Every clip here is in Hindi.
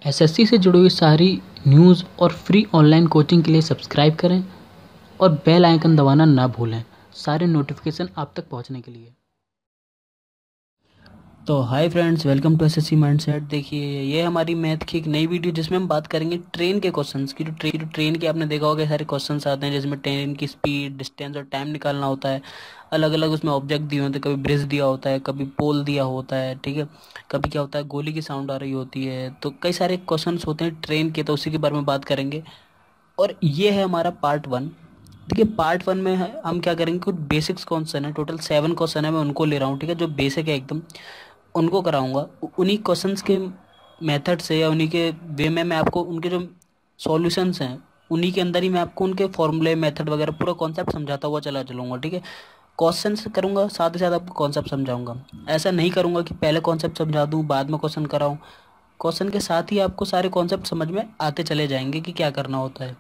एसएससी से जुड़ी हुई सारी न्यूज़ और फ्री ऑनलाइन कोचिंग के लिए सब्सक्राइब करें और बेल आइकन दबाना ना भूलें सारे नोटिफिकेशन आप तक पहुंचने के लिए। तो hi friends, welcome to SSC mindset. देखिए, ये हमारी मैथ की एक नई वीडियो जिसमें हम बात करेंगे ट्रेन के क्वेश्चंस की। जो ट्रेन के आपने देखा होगा सारे क्वेश्चंस आते हैं जिसमें ट्रेन की स्पीड, डिस्टेंस और टाइम निकालना होता है। अलग अलग उसमें ऑब्जेक्ट दिए होते हैं, कभी ब्रिज दिया होता है, कभी पोल दिया होता है, ठीक है। कभी क्या होता है, गोली की साउंड आ रही होती है। तो कई सारे क्वेश्चन होते हैं ट्रेन के, तो उसी के बारे में बात करेंगे। और ये है हमारा पार्ट 1। देखिए, पार्ट 1 में हम क्या करेंगे, कुछ बेसिक्स क्वेश्चन है, टोटल 7 क्वेश्चन है, मैं उनको ले रहा हूँ, ठीक है। जो बेसिक है एकदम उनको कराऊंगा। उन्हीं क्वेश्चंस के मेथड से या उन्हीं के वे में मैं आपको उनके जो सॉल्यूशंस हैं उन्हीं के अंदर ही मैं आपको उनके फॉर्मूले, मेथड वगैरह पूरा कॉन्सेप्ट समझाता हुआ चलूँगा, ठीक है। क्वेश्चन करूँगा, साथ ही साथ आपको कॉन्सेप्ट समझाऊंगा। ऐसा नहीं करूँगा कि पहले कॉन्सेप्ट समझा दूँ बाद में क्वेश्चन कराऊँ। क्वेश्चन के साथ ही आपको सारे कॉन्सेप्ट समझ में आते चले जाएंगे कि क्या करना होता है,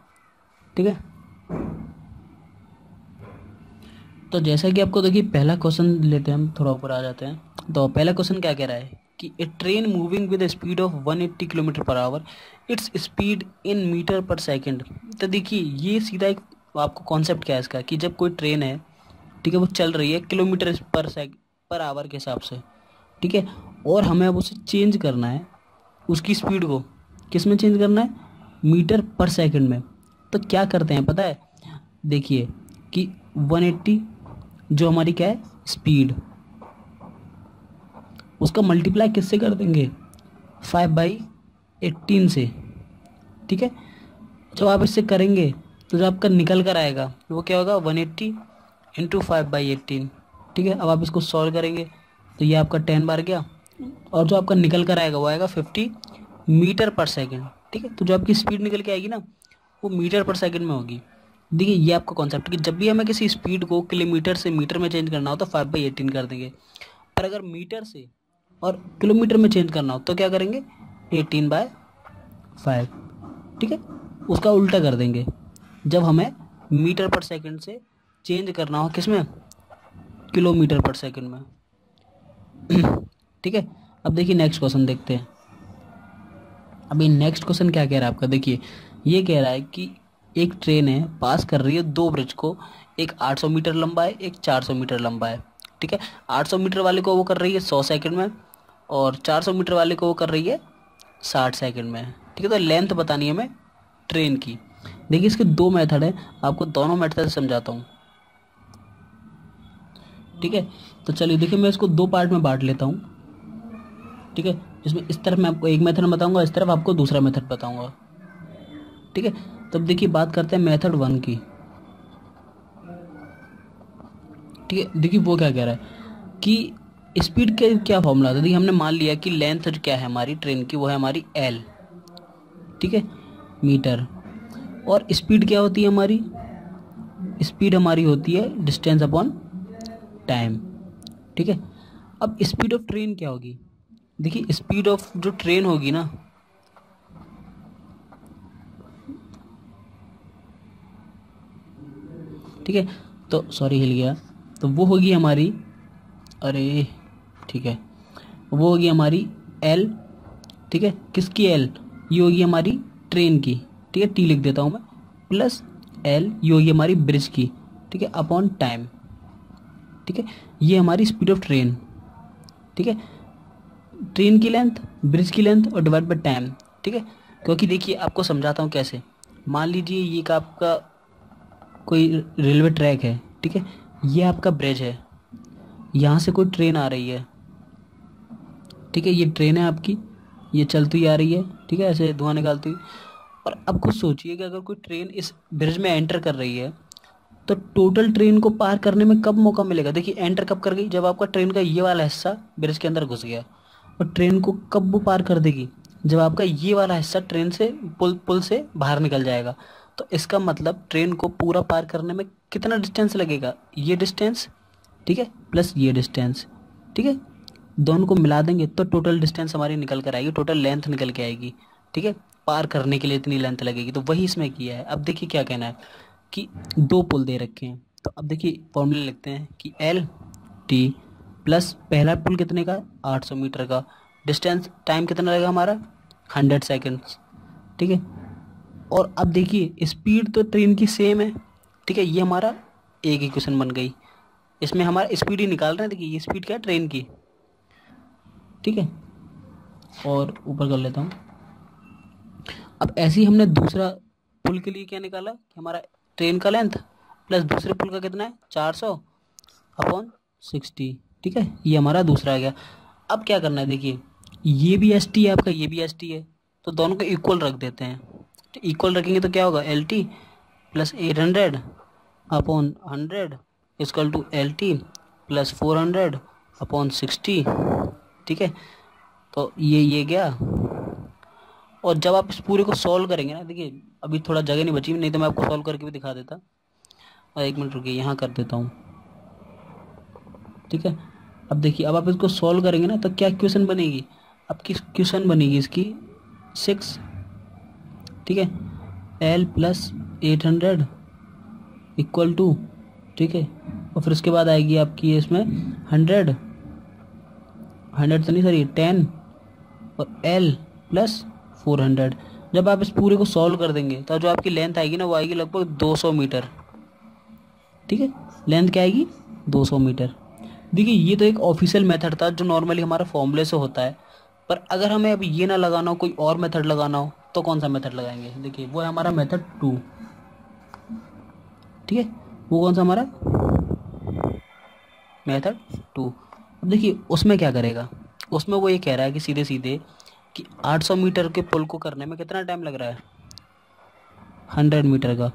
ठीक है। तो जैसा कि आपको देखिए, पहला क्वेश्चन लेते हैं हम, थोड़ा ऊपर आ जाते हैं। तो पहला क्वेश्चन क्या कह रहा है कि a train moving with speed of 180 kilometre per hour, it's speed in metre per second. तो देखिए, ये सीधा एक आपको कॉन्सेप्ट क्या है इसका, कि जब कोई ट्रेन है, ठीक है, वो चल रही है किलोमीटर पर आवर के हिसाब से, ठीक है। और हमें अब उसे चेंज करना है, उसकी स्पीड को किस में चेंज करना है, मीटर पर सेकंड में। तो क्या करते हैं पता है, देखिए कि 180 जो हमारी क्या है स्पीड, उसका मल्टीप्लाई किससे कर देंगे, 5/18 से, ठीक है। जब आप इससे करेंगे तो जो आपका निकल कर आएगा वो क्या होगा, 180 इंटू 5/18, ठीक है। अब आप इसको सॉल्व करेंगे तो ये आपका 10 बार गया, और जो आपका निकल कर आएगा वो आएगा 50 मीटर पर सेकेंड, ठीक है। तो जो आपकी स्पीड निकल के आएगी ना, वो मीटर पर सेकेंड में होगी। देखिए, ये आपका कॉन्सेप्ट कि जब भी हमें किसी स्पीड को किलोमीटर से मीटर में चेंज करना हो तो 5/18 कर देंगे। पर अगर मीटर से और किलोमीटर में चेंज करना हो तो क्या करेंगे, 18/5, ठीक है। उसका उल्टा कर देंगे जब हमें मीटर पर सेकंड से चेंज करना हो किसमें, किलोमीटर पर सेकंड में। ठीक है। अब देखिए नेक्स्ट क्वेश्चन देखते हैं। अभी नेक्स्ट क्वेश्चन क्या कह रहा है आपका, देखिए ये कह रहा है कि एक ट्रेन है, पास कर रही है दो ब्रिज को, एक 800 मीटर लंबा है, एक 400 मीटर लंबा है, ठीक है। 800 मीटर वाले को वो कर रही है 100 सेकंड में, और 400 मीटर वाले को वो कर रही है 60 सेकंड में, ठीक है। तो लेंथ बतानी है हमें ट्रेन की। देखिए, इसके दो मेथड है, आपको दोनों मेथड से समझाता हूँ, ठीक है। तो चलिए देखिए, मैं इसको दो पार्ट में बांट लेता हूँ, ठीक है। जिसमें इस तरफ मैं आपको एक मेथड बताऊंगा, इस तरफ आपको दूसरा मेथड बताऊंगा, ठीक है। तब देखिए, बात करते हैं मेथड 1 की, ठीक है। देखिए वो क्या कह रहा है कि स्पीड के क्या फॉर्मूला था। देखिए, हमने मान लिया कि लेंथ क्या है हमारी ट्रेन की, वो है हमारी एल, ठीक है, मीटर। और स्पीड क्या होती है हमारी, स्पीड हमारी होती है डिस्टेंस अपॉन टाइम, ठीक है। अब स्पीड ऑफ ट्रेन क्या होगी, देखिए स्पीड ऑफ जो ट्रेन होगी ना, ठीक है। तो सॉरी, हिल गया। तो वो होगी हमारी, अरे ठीक है, वो होगी हमारी एल, ठीक है। किसकी एल, ये होगी हमारी ट्रेन की, ठीक है। टी लिख देता हूँ मैं, प्लस एल ये होगी हमारी ब्रिज की, ठीक है, अपॉन टाइम, ठीक है। ये हमारी स्पीड ऑफ ट्रेन, ठीक है। ट्रेन की लेंथ, ब्रिज की लेंथ और डिवाइड बाय टाइम, ठीक है। क्योंकि देखिए आपको समझाता हूँ कैसे। मान लीजिए ये का आपका कोई रेलवे ट्रैक है, ठीक है। ये आपका ब्रिज है, यहाँ से कोई ट्रेन आ रही है, ठीक है। ये ट्रेन है आपकी, ये चलती हुई आ रही है, ठीक है, ऐसे धुआं निकालती हुई। और अब कुछ सोचिए कि अगर कोई ट्रेन इस ब्रिज में एंटर कर रही है तो टोटल ट्रेन को पार करने में कब मौका मिलेगा। देखिए, एंटर कब कर गई, जब आपका ट्रेन का ये वाला हिस्सा ब्रिज के अंदर घुस गया। और ट्रेन को कब वो पार कर देगी, जब आपका ये वाला हिस्सा ट्रेन से पुल से बाहर निकल जाएगा। तो इसका मतलब ट्रेन को पूरा पार करने में कितना डिस्टेंस लगेगा, ये डिस्टेंस, ठीक है, प्लस ये डिस्टेंस, ठीक है। दोनों को मिला देंगे तो टोटल डिस्टेंस हमारी निकल कर आएगी, टोटल लेंथ निकल के आएगी, ठीक है। पार करने के लिए इतनी लेंथ लगेगी, तो वही इसमें किया है। अब देखिए क्या कहना है कि दो पुल दे रखे हैं। तो अब देखिए फॉर्मूले लिखते हैं कि एल टी प्लस पहला पुल कितने का, 800 मीटर का, डिस्टेंस टाइम कितना लगेगा हमारा 100 सेकेंड्स, ठीक है। और अब देखिए स्पीड तो ट्रेन की सेम है, ठीक है। ये हमारा एक इक्वेशन बन गई, इसमें हमारा स्पीड ही निकाल रहे हैं। देखिए ये स्पीड क्या है ट्रेन की, ठीक है। और ऊपर कर लेता हूँ। अब ऐसे ही हमने दूसरा पुल के लिए क्या निकाला कि हमारा ट्रेन का लेंथ प्लस दूसरे पुल का कितना है 400/60, ठीक है। ये हमारा दूसरा आ गया। अब क्या करना है, देखिए ये भी एस टी है आपका, ये भी एस टी है, तो दोनों को इक्वल रख देते हैं। तो इक्वल रखेंगे तो क्या होगा, L T plus 800/100 equal to L T plus 400/60, ठीक है। तो ये गया। और जब आप इस पूरे को सॉल्व करेंगे ना, देखिए अभी थोड़ा जगह नहीं बची, नहीं तो मैं आपको सॉल्व करके भी दिखा देता। और एक मिनट रुकिए, यहाँ कर देता हूँ, ठीक है। अब देखिए अब आप इसको सॉल्व करेंगे ना तो क्या क्वेश्चन बनेगी, आपकी क्वेश्चन बनेगी इसकी 6, ठीक है। एल प्लस 800 इक्वल टू, ठीक है। और फिर उसके बाद आएगी आपकी इसमें 100 तो नहीं सॉरी 10 और एल प्लस 400। जब आप इस पूरे को सॉल्व कर देंगे तो जो आपकी लेंथ आएगी ना वो आएगी लगभग 200 मीटर, ठीक है। लेंथ क्या आएगी 200 मीटर। देखिए ये तो एक ऑफिशियल मेथड था जो नॉर्मली हमारा फॉर्मूले से होता है, पर अगर हमें अभी ये ना लगाना हो, कोई और मेथड लगाना हो, तो कौन सा मेथड लगाएंगे, देखिए वो है हमारा मेथड 2, ठीक है। वो कौन सा हमारा मेथड 2। अब देखिए उसमें क्या करेगा, उसमें वो ये कह रहा है कि सीधे सीधे कि 800 मीटर के पुल को करने में कितना टाइम लग रहा है 100 मीटर का,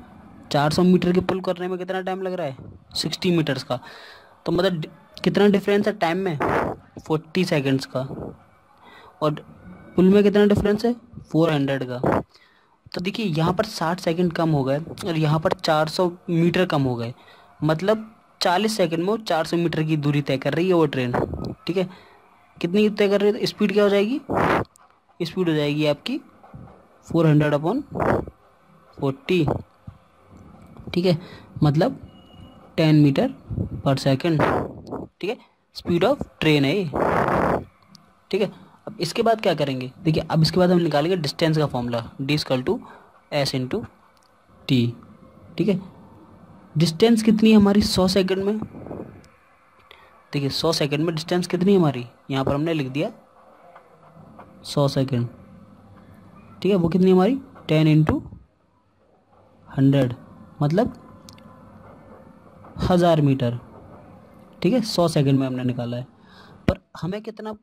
400 मीटर के पुल करने में कितना टाइम लग रहा है 60 मीटर्स का। तो मतलब कितना डिफरेंस है टाइम में 40 सेकेंड्स का, और पुल में कितना डिफरेंस है 400 का। तो देखिए यहाँ पर 60 सेकंड कम हो गए और यहाँ पर 400 मीटर कम हो गए, मतलब 40 सेकंड में वो 400 मीटर की दूरी तय कर रही है वो ट्रेन, ठीक है। कितनी तय कर रही है, तो स्पीड क्या हो जाएगी, स्पीड हो जाएगी आपकी 400/40, ठीक है। मतलब 10 मीटर पर सेकंड, ठीक है। स्पीड ऑफ ट्रेन है ये, ठीक है। अब इसके बाद क्या करेंगे, देखिए अब इसके बाद हम निकालेंगे डिस्टेंस का formula, D equal to S into T, ठीक है। डिस्टेंस कितनी है हमारी 100 सेकंड में, देखिए 100 सेकंड में डिस्टेंस कितनी है हमारी, यहाँ पर हमने लिख दिया 100 सेकंड, ठीक है। वो कितनी हमारी 10 इंटू 100 मतलब 1000 मीटर, ठीक है। 100 सेकंड में हमने निकाला है। पर हमें कितना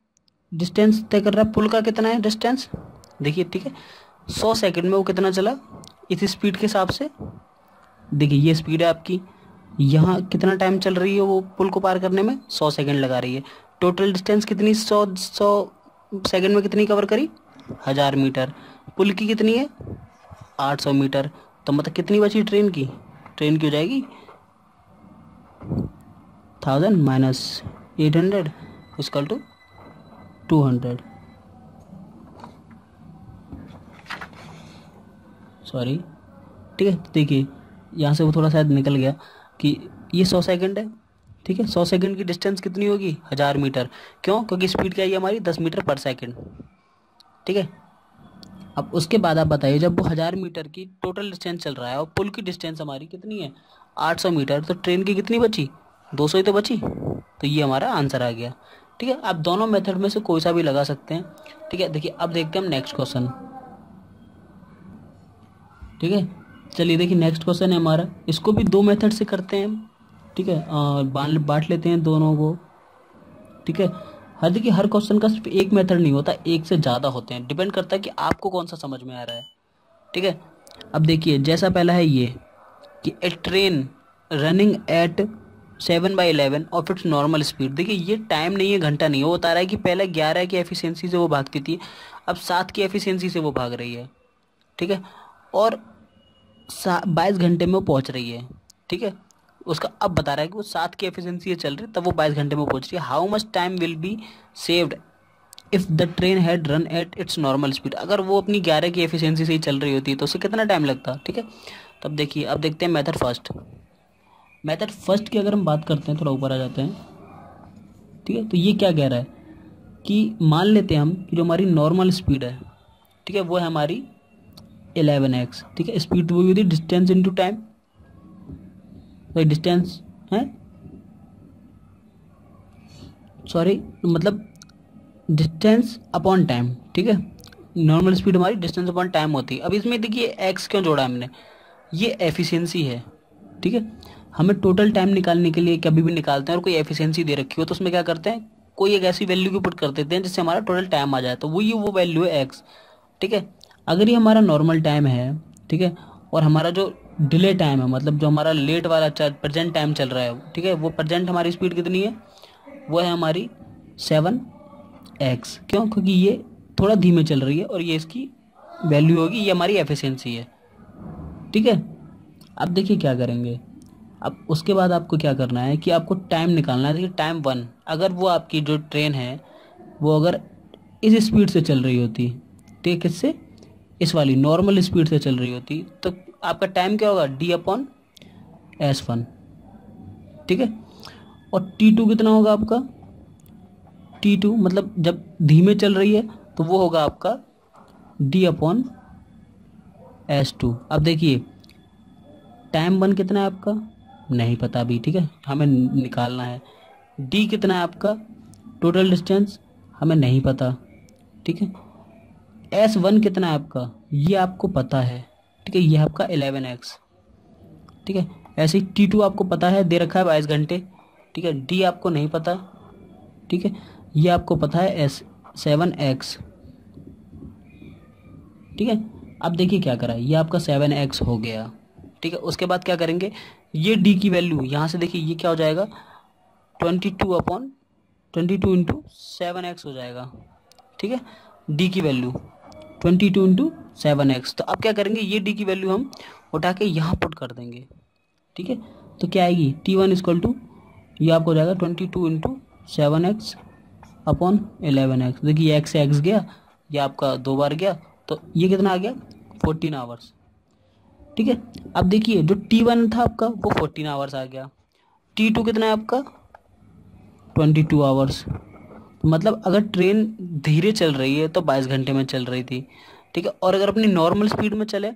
डिस्टेंस तय कर रहा है, पुल का कितना है डिस्टेंस, देखिए, ठीक है। 100 सेकंड में वो कितना चला इस स्पीड के हिसाब से, देखिए ये स्पीड है आपकी, यहाँ कितना टाइम चल रही है वो पुल को पार करने में 100 सेकंड लगा रही है। टोटल डिस्टेंस कितनी 100 सेकंड में कितनी कवर करी 1000 मीटर। पुल की कितनी है 800 मीटर, तो मतलब कितनी बची ट्रेन की हो जाएगी 1000 माइनस 800 इक्वल टू 200, सॉरी, ठीक है। देखिए यहाँ से वो थोड़ा शायद निकल गया कि ये 100 सेकंड है, ठीक है। 100 सेकंड की डिस्टेंस कितनी होगी 1000 मीटर, क्यों, क्योंकि स्पीड क्या है हमारी 10 मीटर पर सेकंड, ठीक है। अब उसके बाद आप बताइए जब वो 1000 मीटर की टोटल डिस्टेंस चल रहा है और पुल की डिस्टेंस हमारी कितनी है 800 मीटर, तो ट्रेन की कितनी बची 200 ही तो बची, तो ये हमारा आंसर आ गया, ठीक है। आप दोनों मेथड में से कोई सा भी लगा सकते हैं, ठीक है। देखिए अब देखते हैं हम नेक्स्ट क्वेश्चन, ठीक है। चलिए देखिए नेक्स्ट क्वेश्चन है हमारा, इसको भी दो मेथड से करते हैं, ठीक है। बांट लेते हैं दोनों को, ठीक है। हर देखिए हर क्वेश्चन का सिर्फ एक मेथड नहीं होता, एक से ज़्यादा होते हैं, डिपेंड करता है कि आपको कौन सा समझ में आ रहा है, ठीक है। अब देखिए जैसा पहला है ये कि a train running at 7/11 of its normal speed, देखिए ये टाइम नहीं है, घंटा नहीं है, वो बता रहा है कि पहले 11 की एफिशिएंसी से वो भागती थी, अब 7 की एफिशिएंसी से वो भाग रही है, ठीक है। और 22 घंटे में वो पहुंच रही है, ठीक है। उसका अब बता रहा है कि वो 7 की एफिशिएंसी से चल रही है, तब वो 22 घंटे में पहुंच रही है। How much time will be saved if the train had run at its normal speed, अगर वो अपनी 11 की एफिशिएंसी से ही चल रही होती तो उसे कितना टाइम लगता, ठीक है। तब देखिए अब देखते हैं मेथड फर्स्ट की अगर हम बात करते हैं, थोड़ा ऊपर आ जाते हैं, ठीक है। तो ये क्या कह रहा है कि मान लेते हैं हम कि जो हमारी नॉर्मल स्पीड है, ठीक है, वो है हमारी 11x। ठीक है, स्पीड वो होती है डिस्टेंस इनटू टाइम, भाई डिस्टेंस है, सॉरी मतलब डिस्टेंस अपॉन टाइम। ठीक है, नॉर्मल स्पीड हमारी डिस्टेंस अपॉन टाइम होती है। अब इसमें देखिए एक्स क्यों जोड़ा हमने, ये एफिशिएंसी है। ठीक है, हमें टोटल टाइम निकालने के लिए कभी भी निकालते हैं और कोई एफिशिएंसी दे रखी हो तो उसमें क्या करते हैं, कोई एक ऐसी वैल्यू को पुट कर देते हैं जिससे हमारा टोटल टाइम आ जाए, तो वो वैल्यू है एक्स। ठीक है, अगर ये हमारा नॉर्मल टाइम है, ठीक है, और हमारा जो डिले टाइम है, मतलब जो हमारा लेट वाला प्रेजेंट टाइम चल रहा है, ठीक है, वो प्रेजेंट हमारी स्पीड कितनी है, वो है हमारी 7x। क्यों, क्योंकि ये थोड़ा धीमे चल रही है और ये इसकी वैल्यू होगी, ये हमारी एफिशिएंसी है। ठीक है, अब देखिए क्या करेंगे। अब उसके बाद आपको क्या करना है कि आपको टाइम निकालना है। देखिए टाइम 1, अगर वो आपकी जो ट्रेन है वो अगर इस स्पीड से चल रही होती, ठीक है, किससे, इस वाली नॉर्मल स्पीड से चल रही होती, तो आपका टाइम क्या होगा, d/s1। ठीक है, और t2 कितना होगा आपका, t2 मतलब जब धीमे चल रही है तो वो होगा आपका d/s2। अब देखिए टाइम 1 कितना है आपका, नहीं पता अभी। ठीक है, हमें निकालना है। d कितना है आपका, टोटल डिस्टेंस, हमें नहीं पता। ठीक है, s1 कितना है आपका, ये आपको पता है। ठीक है, ये आपका 11x। ठीक है, ऐसे ही t2 आपको पता है, दे रखा है 22 घंटे। ठीक है, d आपको नहीं पता। ठीक है, ये आपको पता है s7x। ठीक है, अब देखिए क्या करा, ये आपका 7x हो गया। ठीक है, उसके बाद क्या करेंगे, ये d की वैल्यू यहाँ से देखिए ये क्या हो जाएगा, 22 इंटू 7x हो जाएगा। ठीक है, d की वैल्यू 22 इंटू 7x। तो अब क्या करेंगे, ये d की वैल्यू हम उठा के यहाँ पुट कर देंगे। ठीक है, तो क्या आएगी, t1 इक्वल टू, ये आपको हो जाएगा 22 इंटू 7x अपॉन 11x। देखिए x से x गया, ये आपका 2 बार गया, तो ये कितना आ गया, 14 आवर्स। ठीक है, अब देखिए जो t1 था आपका वो 14 आवर्स आ गया, t2 कितना है आपका 22 आवर्स। मतलब अगर ट्रेन धीरे चल रही है तो 22 घंटे में चल रही थी। ठीक है, और अगर अपनी नॉर्मल स्पीड में चले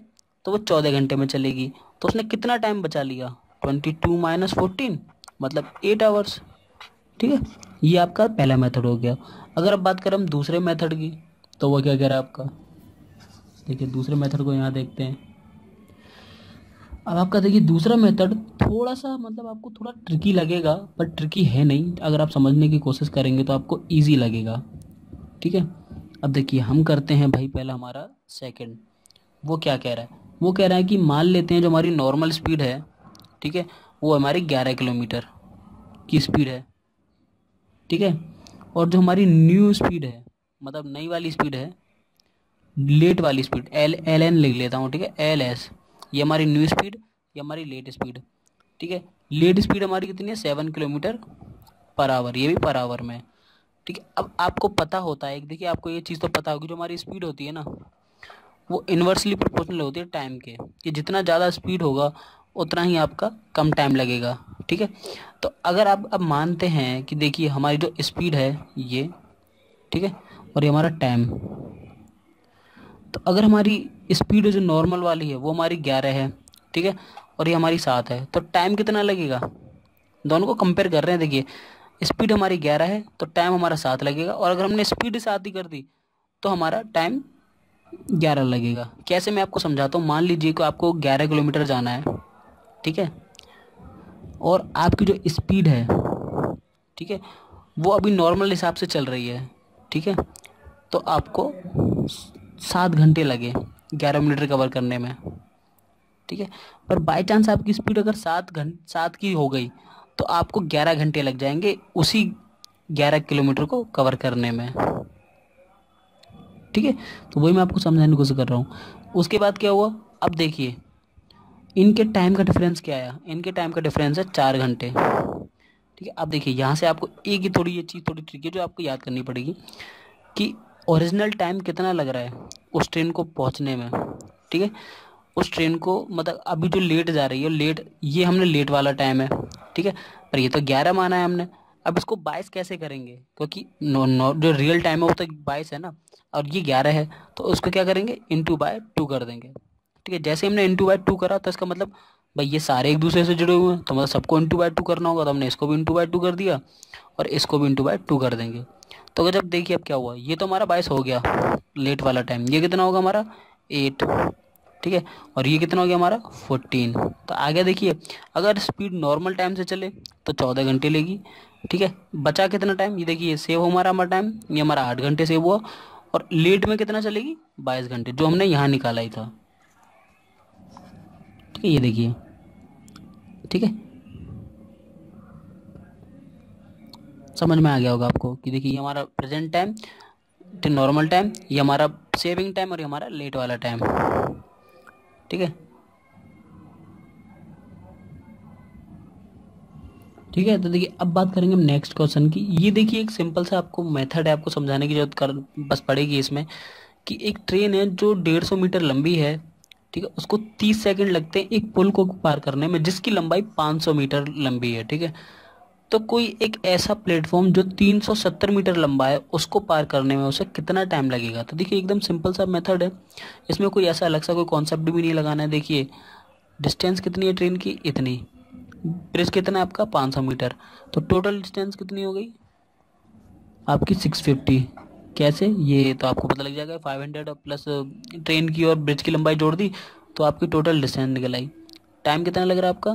तो वो 14 घंटे में चलेगी, तो उसने कितना टाइम बचा लिया, 22 माइनस 14 मतलब 8 आवर्स। ठीक है, ये आपका पहला मेथड हो गया। अगर अब बात करें हम दूसरे मेथड की, तो वो क्या कह रहा है आपका, देखिए दूसरे मेथड को यहाँ देखते हैं। अब आपका देखिए दूसरा मेथड थोड़ा सा मतलब आपको थोड़ा ट्रिकी लगेगा, पर ट्रिकी है नहीं, अगर आप समझने की कोशिश करेंगे तो आपको इजी लगेगा। ठीक है, अब देखिए हम करते हैं भाई पहला हमारा सेकंड। वो क्या कह रहा है, वो कह रहा है कि मान लेते हैं जो हमारी नॉर्मल स्पीड है, ठीक है, वो हमारी 11 किलोमीटर की स्पीड है। ठीक है, और जो हमारी न्यू स्पीड है, मतलब नई वाली स्पीड है, लेट वाली स्पीड, LN लिख लेता हूँ। ठीक है, LS, ये हमारी न्यू स्पीड, ये हमारी लेट स्पीड। ठीक है, लेट स्पीड हमारी कितनी है, 7 किलोमीटर पर आवर, ये भी पर आवर में। ठीक है, अब आपको पता होता है, देखिए आपको ये चीज़ तो पता होगी, जो हमारी स्पीड होती है ना वो इन्वर्सली प्रोपोर्शनल होती है टाइम के, कि जितना ज़्यादा स्पीड होगा उतना ही आपका कम टाइम लगेगा। ठीक है, तो अगर आप अब मानते हैं कि देखिए हमारी जो स्पीड है ये, ठीक है, और ये हमारा टाइम, तो अगर हमारी स्पीड जो नॉर्मल वाली है वो हमारी 11 है, ठीक है, और ये हमारी 7 है, तो टाइम कितना लगेगा, दोनों को कंपेयर कर रहे हैं। देखिए स्पीड हमारी 11 है तो टाइम हमारा 7 लगेगा, और अगर हमने स्पीड 7 ही कर दी तो हमारा टाइम 11 लगेगा। कैसे, मैं आपको समझाता हूँ। मान लीजिए कि आपको 11 किलोमीटर जाना है, ठीक है, और आपकी जो स्पीड है, ठीक है, वो अभी नॉर्मल हिसाब से चल रही है। ठीक है, तो आपको 7 घंटे लगे 11 किलोमीटर कवर करने में। ठीक है, पर बाई चांस आपकी स्पीड अगर 7 की हो गई तो आपको 11 घंटे लग जाएंगे उसी 11 किलोमीटर को कवर करने में। ठीक है, तो वही मैं आपको समझाने की कोशिश कर रहा हूँ। उसके बाद क्या हुआ, अब देखिए इनके टाइम का डिफरेंस क्या आया, इनके टाइम का डिफरेंस है 4 घंटे। ठीक है, अब देखिए यहाँ से आपको एक ही थोड़ी ये चीज़ थोड़ी ट्रिकी है जो आपको याद करनी पड़ेगी कि ओरिजिनल टाइम कितना लग रहा है उस ट्रेन को पहुँचने में। ठीक है, उस ट्रेन को मतलब अभी जो लेट जा रही है, लेट, ये हमने लेट वाला टाइम है। ठीक है, पर ये तो 11 माना है हमने। अब इसको 22 कैसे करेंगे, क्योंकि जो रियल टाइम है वो तो 22 है ना, और ये 11 है, तो उसको क्या करेंगे, इंटू बाय 2 कर देंगे। ठीक है, जैसे हमने इंटू बाय 2 करा तो इसका मतलब भाई ये सारे एक दूसरे से जुड़े हुए हैं, तो मतलब सबको इंटू बाय 2 करना होगा, तो हमने इसको भी इंटू बाय 2 कर दिया और इसको भी इंटू बाय 2 कर देंगे। तो अगर जब देखिए अब क्या हुआ, ये तो हमारा 22 हो गया लेट वाला टाइम, ये कितना होगा हमारा 8। ठीक है, और ये कितना हो गया हमारा 14। तो आगे देखिए, अगर स्पीड नॉर्मल टाइम से चले तो 14 घंटे लेगी। ठीक है, बचा कितना टाइम, ये देखिए सेव हमारा टाइम, ये हमारा 8 घंटे सेव हुआ, और लेट में कितना चलेगी 22 घंटे, जो हमने यहाँ निकाला ही था। ठीक है, ये देखिए। ठीक है, समझ में आ गया होगा आपको कि देखिए ये हमारा प्रेजेंट टाइम, नॉर्मल टाइम, ये हमारा सेविंग टाइम, और ये हमारा लेट वाला टाइम। ठीक है, ठीक है। तो देखिए अब बात करेंगे हम नेक्स्ट क्वेश्चन की। ये देखिए एक सिंपल सा आपको मेथड है, आपको समझाने की जरूरत कर बस पड़ेगी इसमें, कि एक ट्रेन है जो 150 मीटर लंबी है। ठीक है, उसको 30 सेकंड लगते हैं एक पुल को पार करने में, जिसकी लंबाई 500 मीटर लंबी है। ठीक है, तो कोई एक ऐसा प्लेटफॉर्म जो 370 मीटर लंबा है, उसको पार करने में उसे कितना टाइम लगेगा। तो देखिए एकदम सिंपल सा मेथड है, इसमें कोई ऐसा अलग सा कोई कॉन्सेप्ट भी नहीं लगाना है। देखिए डिस्टेंस कितनी है ट्रेन की, इतनी, ब्रिज कितना है आपका 500 मीटर, तो टोटल डिस्टेंस कितनी हो गई आपकी 650। कैसे, ये तो आपको पता लग जाएगा, 500 प्लस ट्रेन की और ब्रिज की लंबाई जोड़ दी तो आपकी टोटल डिस्टेंस निकल आई। टाइम कितना लग रहा है आपका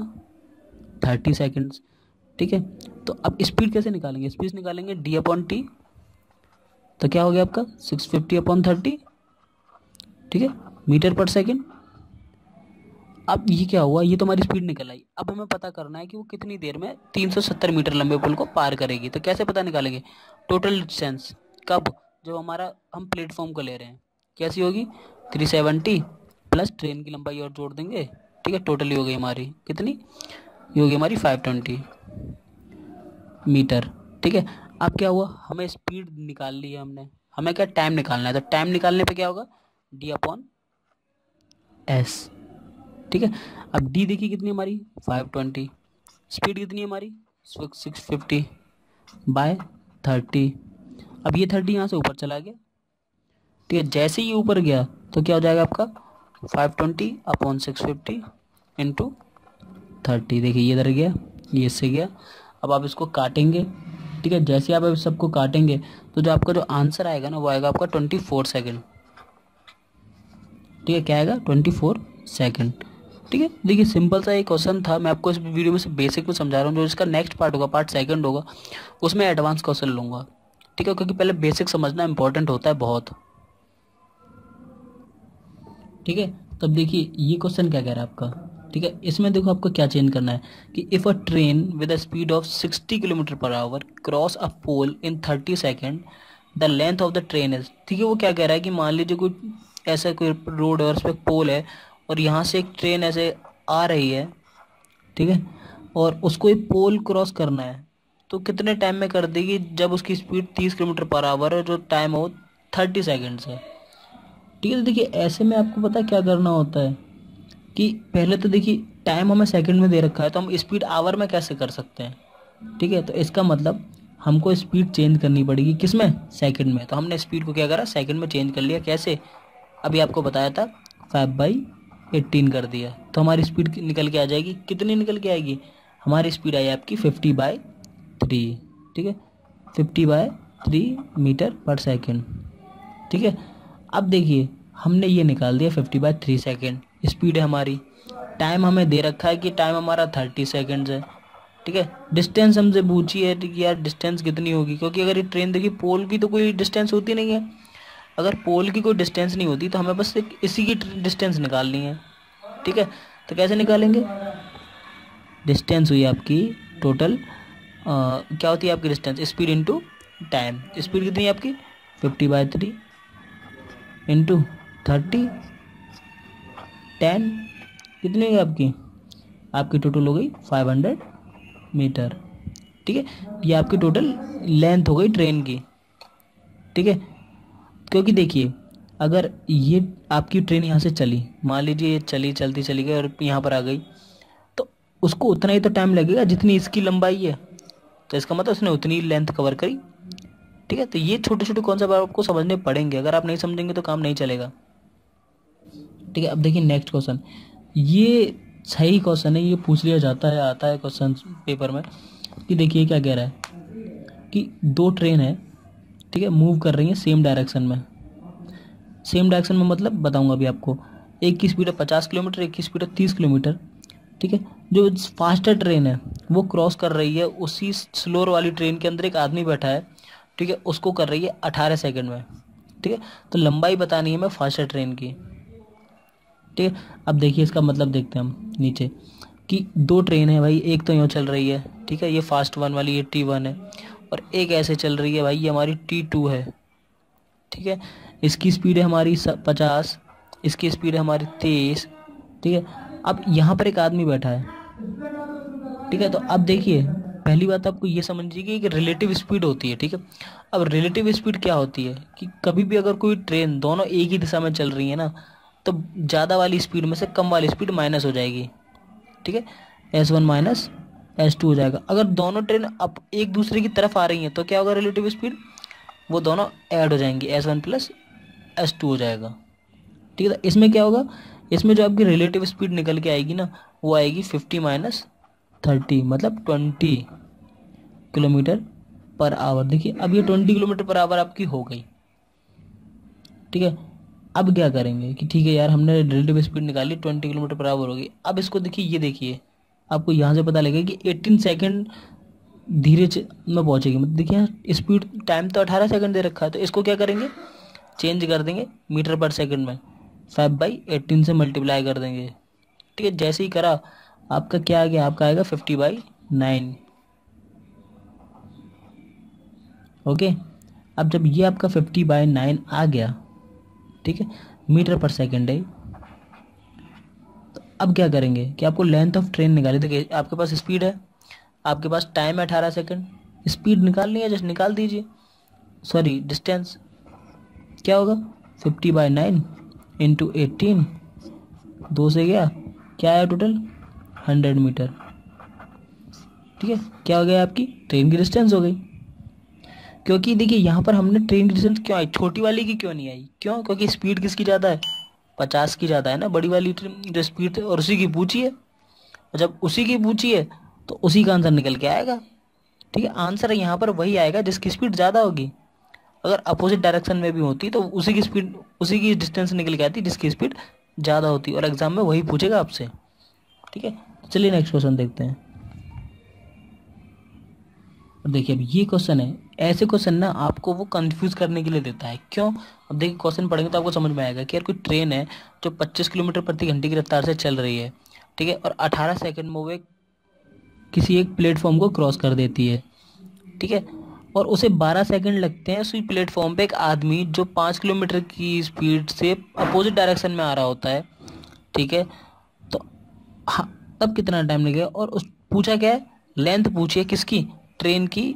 30 सेकेंड्स। ठीक है, तो अब स्पीड कैसे निकालेंगे, स्पीड निकालेंगे डी अपॉन टी, तो क्या हो गया आपका 650 अपॉन 30। ठीक है, मीटर पर सेकेंड। अब ये क्या हुआ, ये तो हमारी स्पीड निकल आई। अब हमें पता करना है कि वो कितनी देर में 370 मीटर लंबे पुल को पार करेगी। तो कैसे पता निकालेंगे, टोटल डिस्टेंस, कब, जो हमारा हम प्लेटफॉर्म को ले रहे हैं, कैसी होगी 370 प्लस ट्रेन की लंबाई और जोड़ देंगे। ठीक है, टोटली हो गई हमारी कितनी, ये होगी हमारी 520 मीटर। ठीक है, अब क्या हुआ, हमें स्पीड निकाल ली है हमने, हमें क्या टाइम निकालना है, तो टाइम निकालने पे क्या होगा डी अपॉन एस। ठीक है, अब डी देखिए कितनी हमारी 520, स्पीड कितनी है हमारी 650 बाय 30। अब ये 30 यहाँ से ऊपर चला गया। ठीक है, जैसे ही ऊपर गया तो क्या हो जाएगा आपका 520 अपॉन 650 इंटू 30। देखिए ये इधर गया, ये इससे गया। अब आप इसको काटेंगे। ठीक है, जैसे आप इस सबको काटेंगे तो जो आपका जो आंसर आएगा ना, वो आएगा आपका 24 सेकेंड। ठीक है, क्या आएगा 24 सेकेंड। ठीक है, देखिए सिंपल सा एक क्वेश्चन था, मैं आपको इस वीडियो में से बेसिक में समझा रहा हूँ। जो इसका नेक्स्ट पार्ट होगा, पार्ट सेकंड होगा, उसमें एडवांस क्वेश्चन लूँगा। ठीक है, क्योंकि पहले बेसिक समझना इंपॉर्टेंट होता है बहुत। ठीक है, तब देखिए ये क्वेश्चन क्या कह रहा है आपका। ठीक है, इसमें देखो आपको क्या चेंज करना है कि if a train with a speed of 60 kilometre per hour cross a pole in 30 second, the length of the train is. ठीक है, वो क्या कह रहा है कि मान लीजिए कोई ऐसा कोई रोड है और उस पर पोल है, और यहाँ से एक ट्रेन ऐसे आ रही है। ठीक है, और उसको एक पोल क्रॉस करना है, तो कितने टाइम में कर देगी, जब उसकी स्पीड 30 किलोमीटर पर आवर है, जो टाइम हो 30 सेकेंड्स है। ठीक है, तो देखिए ऐसे में आपको पता क्या करना होता है कि पहले तो देखिए टाइम हमें सेकंड में दे रखा है, तो हम स्पीड आवर में कैसे कर सकते हैं। ठीक है, तो इसका मतलब हमको स्पीड चेंज करनी पड़ेगी, किसमें, सेकंड में। तो हमने स्पीड को क्या करा, सेकंड में चेंज कर लिया। कैसे, अभी आपको बताया था 5/18 कर दिया, तो हमारी स्पीड निकल के आ जाएगी, कितनी निकल के आएगी, हमारी स्पीड आई आपकी 50/3। ठीक है, 50/3 मीटर पर सेकेंड। ठीक है, अब देखिए हमने ये निकाल दिया 50/3 सेकेंड स्पीड है हमारी। टाइम हमें दे रखा है कि टाइम हमारा 30 सेकेंड्स है। ठीक है, डिस्टेंस हमसे पूछी है कि यार डिस्टेंस कितनी होगी, क्योंकि अगर ये ट्रेन देखिए पोल की तो कोई डिस्टेंस होती नहीं है। अगर पोल की कोई डिस्टेंस नहीं होती तो हमें बस इसी की डिस्टेंस निकालनी है। ठीक है, तो कैसे निकालेंगे, डिस्टेंस हुई आपकी टोटल, क्या होती है आपकी distance, speed into time. Speed कितनी है आपकी 50/3 इंटू 30, 10 कितनी है आपकी टोटल हो गई 500 मीटर। ठीक है, ये आपकी टोटल लेंथ हो गई ट्रेन की। ठीक है, क्योंकि देखिए अगर ये आपकी ट्रेन यहाँ से चली, मान लीजिए ये चली, चलती चली गई और यहाँ पर आ गई, तो उसको उतना ही तो टाइम लगेगा जितनी इसकी लंबाई है। तो इसका मतलब उसने उतनी लेंथ कवर करी। ठीक है, तो ये छोटे छोटे कॉन्सेप्ट आपको समझने पड़ेंगे, अगर आप नहीं समझेंगे तो काम नहीं चलेगा। ठीक है, अब देखिए नेक्स्ट क्वेश्चन, ये सही क्वेश्चन है, ये पूछ लिया जाता है, आता है क्वेश्चन पेपर में, कि देखिए क्या कह रहा है कि दो ट्रेन है, ठीक है, मूव कर रही है सेम डायरेक्शन में। सेम डायरेक्शन में मतलब बताऊंगा अभी आपको। एक की स्पीड है 50 किलोमीटर, एक की स्पीड है 30 किलोमीटर। ठीक है, जो फास्टर ट्रेन है वो क्रॉस कर रही है, उसी स्लोअर वाली ट्रेन के अंदर एक आदमी बैठा है, ठीक है, उसको कर रही है 18 सेकंड में। ठीक है, तो लंबाई बतानी है हमें फास्टर ट्रेन की। ठीक है, अब देखिए इसका मतलब देखते हैं हम नीचे, कि दो ट्रेन है भाई, एक तो यूँ चल रही है, ठीक है, ये फास्ट वन वाली, ये T1 है, और एक ऐसे चल रही है भाई, ये हमारी T2 है। ठीक है, इसकी स्पीड है हमारी 50, इसकी स्पीड है हमारी 23। ठीक है, अब यहाँ पर एक आदमी बैठा है। ठीक है, तो अब देखिए पहली बात आपको ये समझिए कि एक रिलेटिव स्पीड होती है। ठीक है, अब रिलेटिव स्पीड क्या होती है कि कभी भी अगर कोई ट्रेन दोनों एक ही दिशा में चल रही है ना, तो ज़्यादा वाली स्पीड में से कम वाली स्पीड माइनस हो जाएगी। ठीक है, S1 माइनस S2 हो जाएगा। अगर दोनों ट्रेन अब एक दूसरे की तरफ आ रही हैं तो क्या होगा रिलेटिव स्पीड, वो दोनों ऐड हो जाएंगी, S1 प्लस S2 हो जाएगा। ठीक है, तो इसमें क्या होगा, इसमें जो आपकी रिलेटिव स्पीड निकल के आएगी ना, वो आएगी 50 माइनस 30, मतलब 20 किलोमीटर पर आवर। देखिए अब ये 20 किलोमीटर पर आवर आपकी हो गई। ठीक है, अब क्या करेंगे कि ठीक है यार, हमने रिलेटिव स्पीड निकाली, 20 किलोमीटर पर आवर होगी। अब इसको देखिए, ये देखिए आपको यहाँ से पता लगेगा कि 18 सेकंड धीरे में पहुँचेगी। मतलब देखिए यहाँ स्पीड टाइम तो 18 सेकंड दे रखा है, तो इसको क्या करेंगे, चेंज कर देंगे मीटर पर सेकंड में, 5/18 से मल्टीप्लाई कर देंगे। ठीक है, जैसे ही करा आपका क्या आ गया, आपका आएगा 50/9। ओके, अब जब ये आपका 50/9 आ गया, ठीक है, मीटर पर सेकंड है, तो अब क्या करेंगे कि आपको लेंथ ऑफ ट्रेन निकाली। देखिए आपके पास स्पीड है, आपके पास टाइम है 18 सेकंड, स्पीड निकालनी है, जस्ट निकाल दीजिए, सॉरी डिस्टेंस क्या होगा, 50/9 इंटू 18, 2 से गया, क्या आया टोटल 100 मीटर। ठीक है, क्या हो गया, आपकी ट्रेन की डिस्टेंस हो गई। क्योंकि देखिए यहाँ पर हमने ट्रेन की डिस्टेंस क्यों आई, छोटी वाली की क्यों नहीं आई, क्यों, क्योंकि स्पीड किसकी ज़्यादा है, 50 की ज़्यादा है ना बड़ी वाली जो स्पीड है, और उसी की पूछी है, और जब उसी की पूछी है तो उसी का आंसर निकल के आएगा। ठीक है, आंसर यहाँ पर वही आएगा जिसकी स्पीड ज़्यादा होगी। अगर अपोजिट डायरेक्शन में भी होती तो उसी की स्पीड, उसी की डिस्टेंस निकल के आती जिसकी स्पीड ज़्यादा होती, और एग्जाम में वही पूछेगा आपसे। ठीक है, तो चलिए नेक्स्ट क्वेश्चन देखते हैं। और देखिए अब ये क्वेश्चन है, ऐसे क्वेश्चन ना आपको वो कंफ्यूज करने के लिए देता है। क्यों, अब देखिए क्वेश्चन पढ़ेंगे तो आपको समझ में आएगा कि यार कोई ट्रेन है जो 25 किलोमीटर प्रति घंटे की रफ्तार से चल रही है, ठीक है, और 18 सेकंड में वो किसी एक प्लेटफॉर्म को क्रॉस कर देती है। ठीक है, और उसे 12 सेकंड लगते हैं उसी प्लेटफॉर्म पे एक आदमी जो 5 किलोमीटर की स्पीड से अपोजिट डायरेक्शन में आ रहा होता है। ठीक है, तो हाँ, तब कितना टाइम लगेगा, और उस पूछा क्या है, लेंथ पूछी है किसकी, ट्रेन की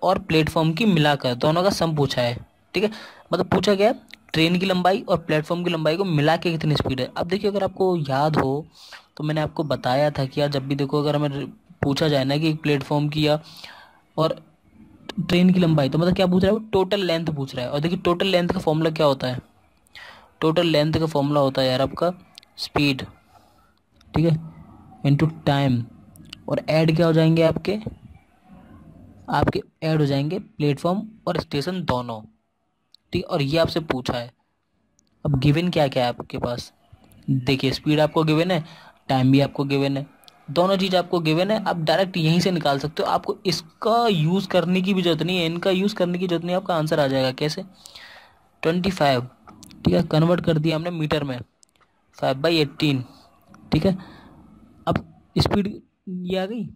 और प्लेटफॉर्म की मिलाकर, दोनों का सम पूछा है। ठीक है, मतलब पूछा गया ट्रेन की लंबाई और प्लेटफॉर्म की लंबाई को मिला के कितनी स्पीड है। अब देखिए अगर आपको याद हो तो मैंने आपको बताया था कि यार जब भी देखो अगर हमें पूछा जाए ना कि एक प्लेटफॉर्म की या और ट्रेन की लंबाई, तो मतलब क्या पूछ रहा है, वो टोटल लेंथ पूछ रहा है। और देखिए टोटल लेंथ का फॉर्मूला क्या होता है, टोटल लेंथ का फॉर्मूला होता है यार आपका स्पीड, ठीक है, इनटू टाइम, और ऐड क्या हो जाएंगे आपके ऐड हो जाएंगे प्लेटफॉर्म और स्टेशन दोनों। ठीक, और ये आपसे पूछा है। अब गिवन क्या क्या है आपके पास, देखिए स्पीड आपको गिवन है, टाइम भी आपको गिवन है, दोनों चीज़ आपको गिवन है। आप डायरेक्ट यहीं से निकाल सकते हो, आपको इसका यूज़ करने की भी जरूरत नहीं है, इनका यूज़ करने की जरूरत नहीं है, आपका आंसर आ जाएगा। कैसे, 25, ठीक है, कन्वर्ट कर दिया हमने मीटर में, 5/18। ठीक है, अब स्पीड ये आ गई,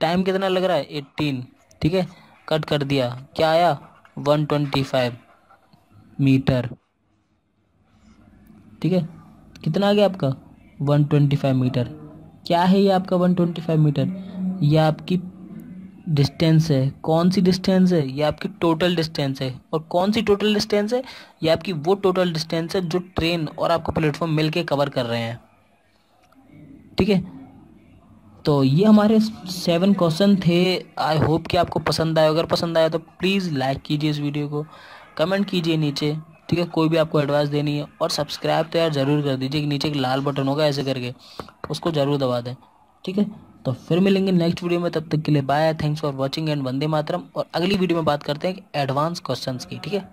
टाइम कितना लग रहा है 18, ठीक है, कट कर दिया, क्या आया 125 मीटर। ठीक है, कितना आ गया आपका 125 मीटर। क्या है ये आपका 125 मीटर, ये आपकी डिस्टेंस है। कौन सी डिस्टेंस है, ये आपकी टोटल डिस्टेंस है। और कौन सी टोटल डिस्टेंस है, ये आपकी वो टोटल डिस्टेंस है जो ट्रेन और आपका प्लेटफॉर्म मिलके कवर कर रहे हैं। ठीक है, तो ये हमारे 7 क्वेश्चन थे। आई होप कि आपको पसंद आए। अगर पसंद आया तो प्लीज़ लाइक कीजिए इस वीडियो को, कमेंट कीजिए नीचे, ठीक है। कोई भी आपको एडवाइस देनी है, और सब्सक्राइब तो यार ज़रूर कर दीजिए। नीचे एक लाल बटन होगा ऐसे करके, उसको ज़रूर दबा दें, ठीक है। तो फिर मिलेंगे नेक्स्ट वीडियो में, तब तक के लिए bye, thanks for watching and Vande Mataram. और अगली वीडियो में बात करते हैं एडवांस क्वेश्चंस की, ठीक है।